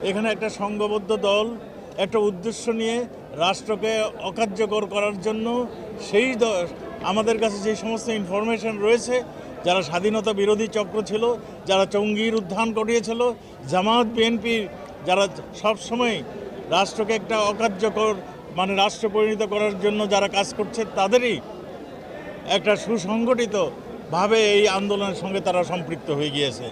এখানে একটা সংঘবদ্ধ দল একটা উদ্দেশ্য নিয়ে রাষ্ট্রকে অকার্যকর করার জন্য সেই আমাদের কাছে যে সমস্ত ইনফরমেশন রয়েছে, যারা স্বাধীনতা বিরোধী চক্র ছিল, যারা জঙ্গির উত্থান ঘটিয়েছিল, জামাত বিএনপি যারা সবসময় রাষ্ট্রকে একটা অকার্যকর মানে রাষ্ট্র পরিণত করার জন্য যারা কাজ করছে, তাদেরই একটা সুসংগঠিতভাবে এই আন্দোলনের সঙ্গে তারা সম্পৃক্ত হয়ে গিয়েছে।